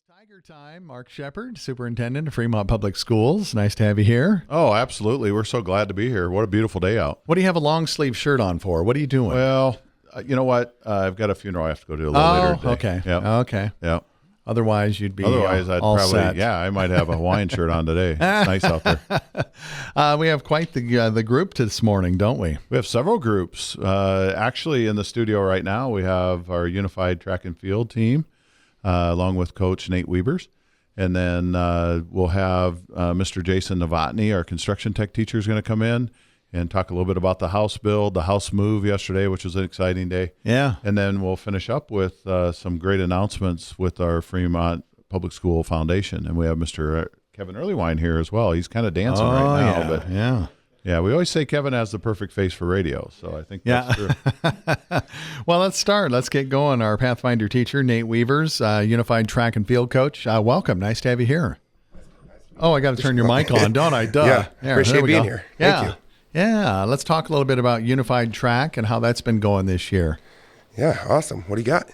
Tiger Time. Mark Shepard, Superintendent of Fremont Public Schools. Nice to have you here. Oh, absolutely. We're so glad to be here. What a beautiful day out. What do you have a long sleeve shirt on for? What are you doing? Well, you know what? I've got a funeral I have to go to a little later today. Okay. Yep. Okay. Yep. Otherwise, you'd be Otherwise, I'd all probably, set. yeah, I might have a Hawaiian shirt on today. It's nice out there. We have quite the group this morning, don't we? We have several groups. Actually, in the studio right now, we have our unified track and field team, along with Coach Nate Wiebers. And then we'll have Mr. Jason Novotny, our construction tech teacher, is going to come in and talk a little bit about the house build, the house move yesterday, which was an exciting day. Yeah. And then we'll finish up with some great announcements with our Fremont Public School Foundation. And we have Mr. Kevin Eairleywine here as well. He's kind of dancing right now. Yeah. But yeah. we always say Kevin has the perfect face for radio. So I think that's true. Well, let's start. Let's get going. Our Pathfinder teacher, Nate Wiebers, Unified Track and Field Coach. Welcome. Nice to have you here. Oh, I got to turn your mic on, don't I? Duh. Yeah, There appreciate we being go. here. Yeah. Thank you. Yeah. Let's talk a little bit about Unified Track and how that's been going this year. Yeah, awesome. What do you got?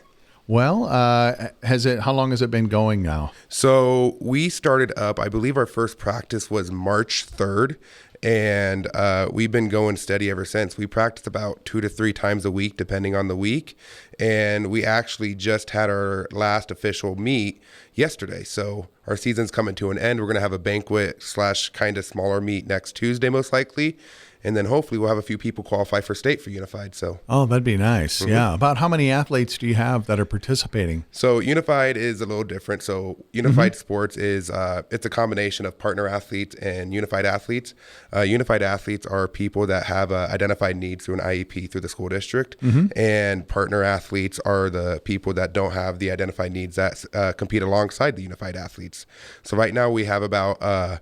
Well, how long has it been going now? So we started up, I believe our first practice was March 3rd, and we've been going steady ever since. We practice about 2 to 3 times a week, depending on the week, and we actually just had our last official meet yesterday. So our season's coming to an end. We're going to have a banquet / kind of smaller meet next Tuesday, most likely. And then hopefully we'll have a few people qualify for state for Unified. So Oh, that'd be nice. Mm-hmm. Yeah. About how many athletes do you have that are participating? So Unified is a little different. So Unified Sports is it's a combination of partner athletes and Unified athletes. Unified athletes are people that have identified needs through an IEP through the school district, and partner athletes are the people that don't have the identified needs that compete alongside the Unified athletes. So right now we have about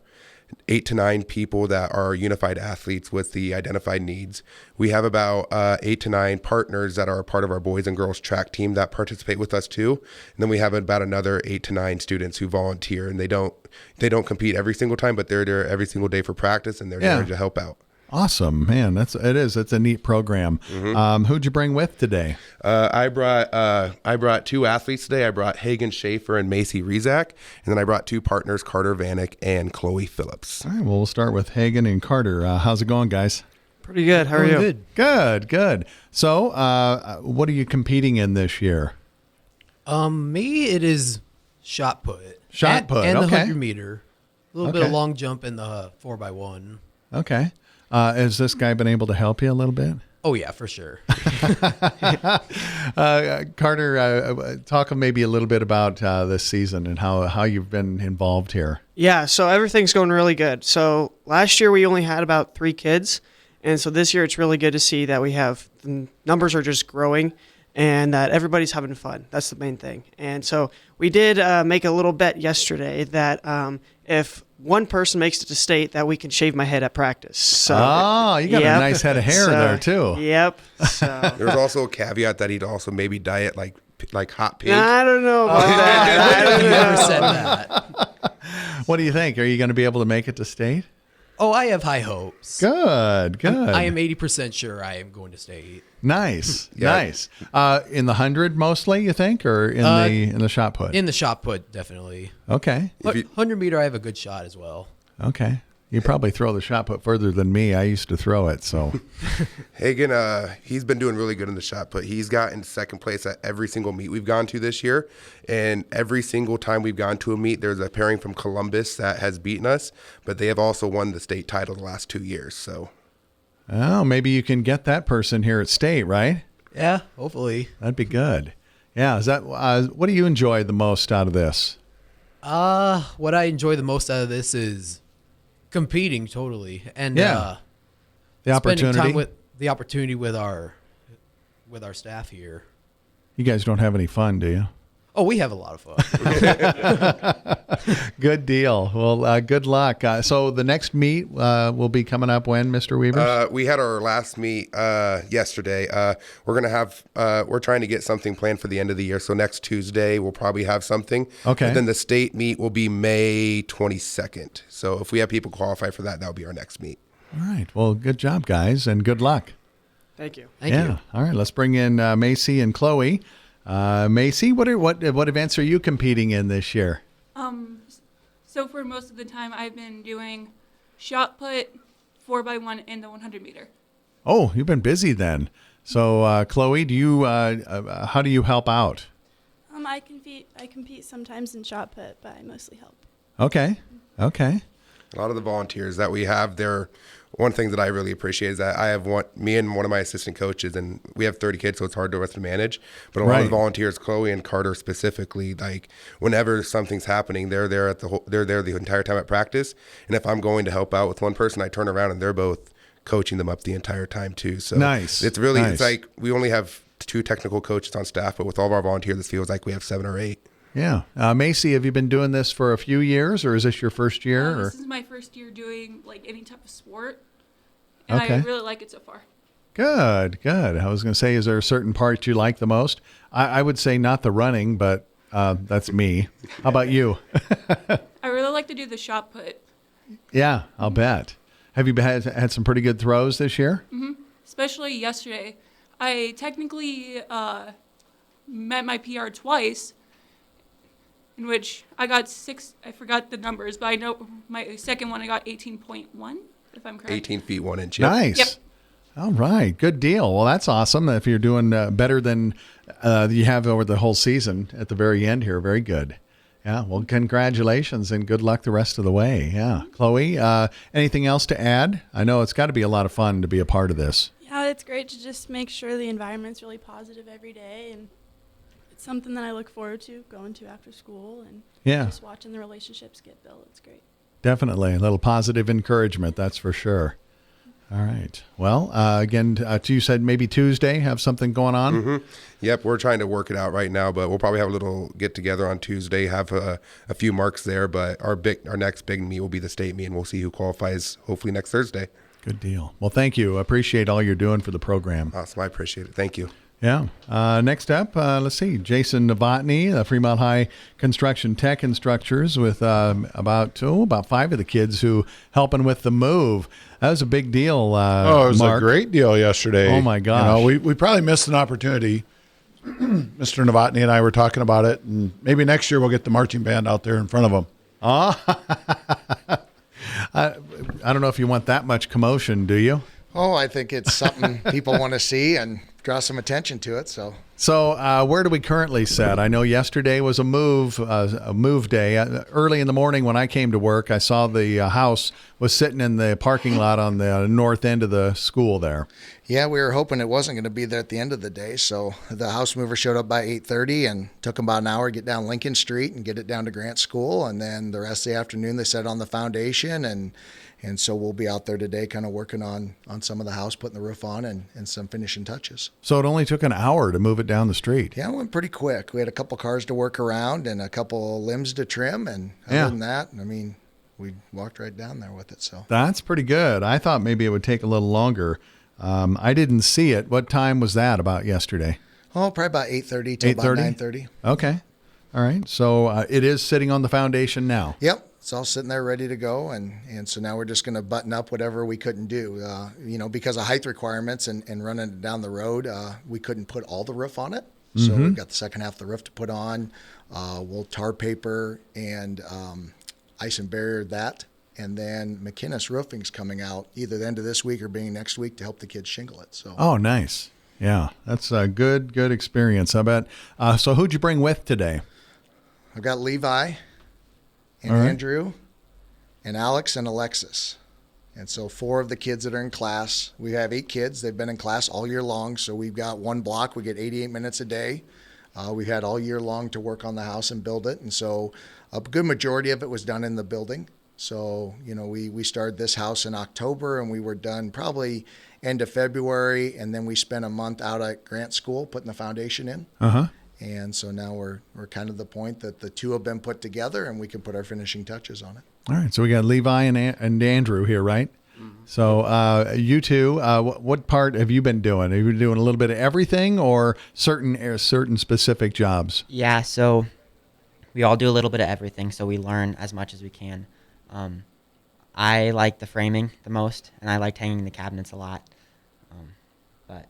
8 to 9 people that are unified athletes with the identified needs. We have about 8 to 9 partners that are a part of our boys and girls track team that participate with us too. And then we have about another 8 to 9 students who volunteer, and they don't compete every single time, but they're there every single day for practice, and they're there to help out. Awesome, man. It's a neat program. Who'd you bring with today? I brought 2 athletes today. I brought Hagen Schaefer and Macy Rezak, and then I brought 2 partners, Carter Vanek and Chloe Phillips. All right, well, we'll start with Hagen and Carter. How's it going, guys? Pretty good. How are you? Good. So, what are you competing in this year? Me, it is shot put. Shot put, and the okay. 100 meter. A little bit of long jump in the 4x1. Okay. Has this guy been able to help you a little bit? Oh, yeah, for sure. Carter, talk maybe a little bit about this season and how you've been involved here. Yeah, so everything's going really good. So last year we only had about 3 kids, and so this year it's really good to see that the numbers are just growing and that everybody's having fun. That's the main thing. And so we did make a little bet yesterday that if one person makes it to state, that we can shave my head at practice. So, you got a nice head of hair there too. Yep. So There's also a caveat that he'd also maybe dye it like hot pink. I don't know about that. I You don't never know. said that. What do you think? Are you going to be able to make it to state? Oh, I have high hopes. Good. I am 80% sure I am going to state. Nice. Yeah. Nice. In the 100 mostly, you think, or in the shot put? In the shot put, definitely. Okay. 100 meter, I have a good shot as well. Okay. You probably throw the shot put further than me. I used to throw it, so. Hagen, he's been doing really good in the shot put. He's gotten second place at every single meet we've gone to this year. And every single time we've gone to a meet, there's a pairing from Columbus that has beaten us. But they have also won the state title the last 2 years. So, Oh, maybe you can get that person here at state, right? Yeah, hopefully. That'd be good. Yeah. Is that what do you enjoy the most out of this? What I enjoy the most out of this is competing totally. And The spending opportunity. time with the opportunity with our staff here. You guys don't have any fun, do you? Oh, we have a lot of fun. Good deal. Well, good luck. So the next meet will be coming up when, Mr. Weaver? we had our last meet yesterday. We're trying to get something planned for the end of the year. So next Tuesday, we'll probably have something. Okay. And then the state meet will be May 22nd. So if we have people qualify for that, that'll be our next meet. All right. Well, good job, guys, and good luck. Thank you. Thank you. All right. Let's bring in Macy and Chloe. Macy, what events are you competing in this year? So for most of the time, I've been doing shot put, 4x1, and the 100 meter. Oh, you've been busy then. So, Chloe, do you how do you help out? I compete sometimes in shot put, but I mostly help. Okay. A lot of the volunteers that we have, one thing that I really appreciate is that I have me and one of my assistant coaches, and we have 30 kids, so it's hard to us to manage. But a lot of the volunteers, Chloe and Carter specifically, like whenever something's happening, they're there the entire time at practice. And if I'm going to help out with one person, I turn around and they're both coaching them up the entire time too. So nice. It's really it's like we only have 2 technical coaches on staff, but with all of our volunteers, it feels like we have 7 or 8. Yeah. Macy, have you been doing this for a few years, or is this your first year? This is my first year doing like any type of sport, and I really like it so far. Good. I was going to say, is there a certain part you like the most? I would say not the running, but that's me. How about you? I really like to do the shot put. Yeah, I'll bet. Have you had some pretty good throws this year? Mm-hmm. Especially yesterday. I technically met my PR twice, in which I got 6, I forgot the numbers, but I know my second one I got 18.1, if I'm correct. 18 feet 1 inch. Nice. Yep. All right. Good deal. Well, that's awesome. If you're doing better than you have over the whole season at the very end here, very good. Yeah. Well, congratulations and good luck the rest of the way. Yeah. Chloe, anything else to add? I know it's got to be a lot of fun to be a part of this. Yeah, it's great to just make sure the environment's really positive every day, and it's something that I look forward to going to after school, and just watching the relationships get built. It's great. Definitely. A little positive encouragement, that's for sure. All right. Well, again, you said maybe Tuesday have something going on? Mm-hmm. Yep, we're trying to work it out right now, but we'll probably have a little get-together on Tuesday, have a few marks there, but our next big meet will be the state meet, and we'll see who qualifies hopefully next Thursday. Good deal. Well, thank you. I appreciate all you're doing for the program. Awesome. I appreciate it. Thank you. Yeah. Next up, let's see, Jason Novotny, Fremont High Construction Tech instructors with about 5 of the kids who helping with the move. That was a big deal. It was Mark. a great deal yesterday. Oh, my gosh. We probably missed an opportunity. Mr. Novotny and I were talking about it, and maybe next year we'll get the marching band out there in front of them. I don't know if you want that much commotion, do you? Oh, I think it's something people want to see and draw some attention to it. So where do we currently sit? I know yesterday was a move day. Early in the morning when I came to work, I saw the house was sitting in the parking lot on the north end of the school there. Yeah, we were hoping it wasn't going to be there at the end of the day. So the house mover showed up by 8:30 and took them about an hour to get down Lincoln Street and get it down to Grant School. And then the rest of the afternoon they set on the foundation. And so we'll be out there today kind of working on some of the house, putting the roof on and some finishing touches. So it only took an hour to move it down the street. Yeah, it went pretty quick. We had a couple cars to work around and a couple limbs to trim. And other than that, I mean, we walked right down there with it. So that's pretty good. I thought maybe it would take a little longer. I didn't see it. What time was that about yesterday? Oh, probably about 8:30 till about 9:30. Okay. All right. So it is sitting on the foundation now. Yep. It's all sitting there ready to go. And so now we're just going to button up whatever we couldn't do. Because of height requirements and running it down the road, we couldn't put all the roof on it. So we've got the second half of the roof to put on. We'll tar paper and ice and barrier that. And then McInnes Roofing's coming out either the end of this week or being next week to help the kids shingle it. So. Oh, nice. Yeah, that's a good experience, I bet. So who'd you bring with today? I've got Levi and Andrew and Alex and Alexis. And so 4 of the kids that are in class, we have 8 kids. They've been in class all year long. So we've got one block. We get 88 minutes a day. We've had all year long to work on the house and build it. And so a good majority of it was done in the building. So, we started this house in October and we were done probably end of February. And then we spent a month out at Grant School putting the foundation in. And so now we're kind of the point that the 2 have been put together and we can put our finishing touches on it. All right. So we got Levi and Andrew here, right? Mm-hmm. So you two, what part have you been doing? Have you been doing a little bit of everything or certain specific jobs? Yeah. So we all do a little bit of everything. So we learn as much as we can. I like the framing the most, and I liked hanging the cabinets a lot. But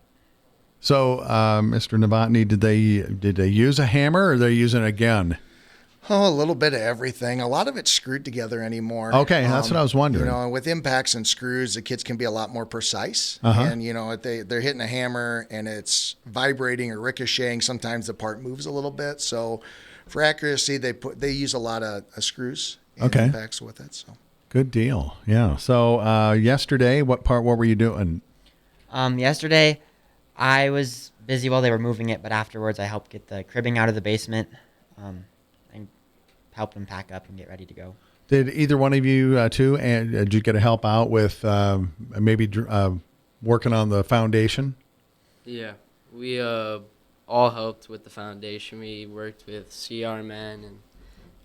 So, Mr. Novotny, did they use a hammer or are they using a gun? Oh, a little bit of everything. A lot of it's screwed together anymore. Okay, that's what I was wondering. You know, with impacts and screws, the kids can be a lot more precise. Uh-huh. And, you know, if they're hitting a hammer and it's vibrating or ricocheting, sometimes the part moves a little bit. So for accuracy, they use a lot of screws and impacts with it. So good deal. Yeah. So yesterday, what were you doing? Yesterday, I was busy while they were moving it, but afterwards I helped get the cribbing out of the basement and helped them pack up and get ready to go. Did either one of you two, and did you get to help out with maybe working on the foundation? Yeah, we all helped with the foundation. We worked with CR men and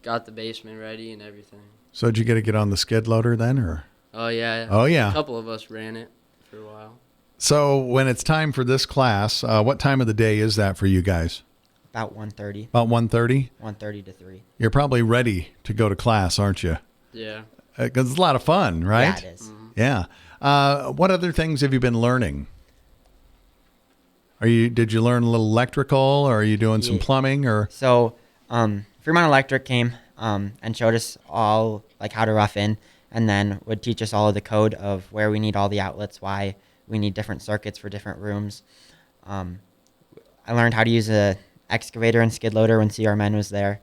got the basement ready and everything. So did you get to get on the skid loader then, or? Oh yeah. Oh yeah. A couple of us ran it for a while. So when it's time for this class, what time of the day is that for you guys? About 1:30. About 1:30? 1:30 to 3. You're probably ready to go to class, aren't you? Yeah. Because it's a lot of fun, right? Yeah, it is. Mm-hmm. Yeah. What other things have you been learning? Did you learn a little electrical, or are you doing some plumbing, or? So, Fremont Electric came and showed us all like how to rough in, and then would teach us all of the code of where we need all the outlets, why we need different circuits for different rooms. I learned how to use a excavator and skid loader when CR Men was there.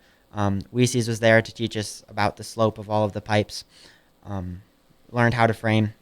Weese's was there to teach us about the slope of all of the pipes. Learned how to frame.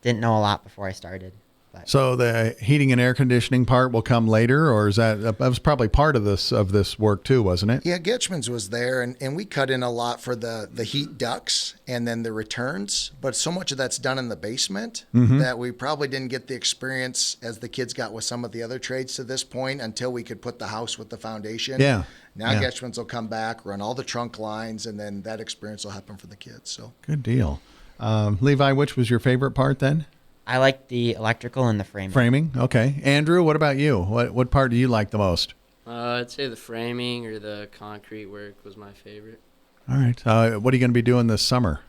Didn't know a lot before I started. But. So the heating and air conditioning part will come later, or is that was probably part of this work too, wasn't it? Yeah, Getchman's was there, and we cut in a lot for the heat ducts and then the returns, but so much of that's done in the basement that we probably didn't get the experience as the kids got with some of the other trades to this point until we could put the house with the foundation. Yeah. Now Getchman's will come back, run all the trunk lines, and then that experience will happen for the kids. So good deal. Levi, which was your favorite part then? I like the electrical and the framing. Framing, okay. Andrew, what about you? What part do you like the most? I'd say the framing or the concrete work was my favorite. All right. What are you going to be doing this summer?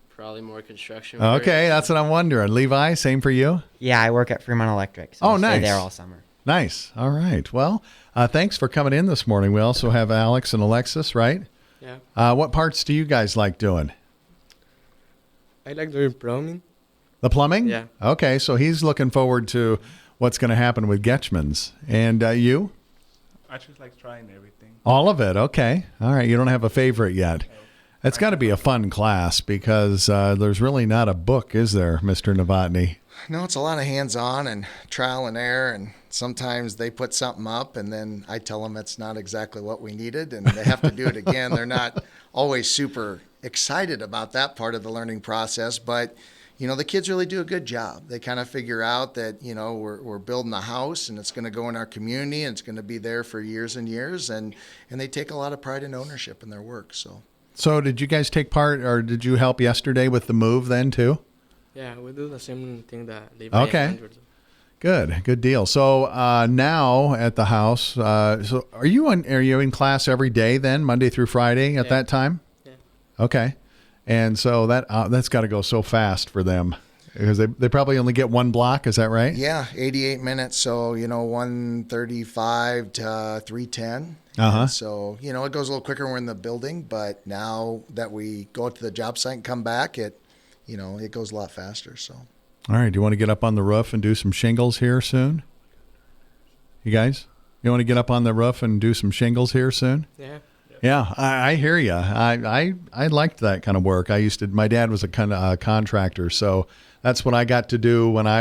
Probably more construction work. Okay, that's what I'm wondering. Levi, same for you? Yeah, I work at Fremont Electric. So I'll stay there all summer. Nice. All right. Well, thanks for coming in this morning. We also have Alex and Alexis, right? Yeah. What parts do you guys like doing? I like doing plumbing. The plumbing? Yeah. Okay, so he's looking forward to what's going to happen with Getchman's. And you? I just like trying everything. All of it. Okay. All right. You don't have a favorite yet. It's got to be a fun class because there's really not a book, is there, Mr. Novotny? No, it's a lot of hands-on and trial and error, and sometimes they put something up and then I tell them it's not exactly what we needed and they have to do it again. They're not always super excited about that part of the learning process, but you know, the kids really do a good job. They kind of figure out that, you know, we're building a house and it's going to go in our community and it's going to be there for years and years, and they take a lot of pride and ownership in their work. So did you guys take part, or did you help yesterday with the move then too? Yeah, we do the same thing that Levi and Andrew do. Good deal. So now at the house, so are you in class every day then, Monday through Friday at that time? Yeah. Okay. And so that's got to go so fast for them because they probably only get one block. Is that right? Yeah, 88 minutes. So, you know, 1:35 to 3:10. Uh-huh. So, you know, it goes a little quicker when we're in the building, but now that we go to the job site and come back, it goes a lot faster. So. All right. Do you want to get up on the roof and do some shingles here soon? You guys? You want to get up on the roof and do some shingles here soon? Yeah. Yeah, I hear you. I liked that kind of work. My dad was a kind of contractor, so that's what I got to do when I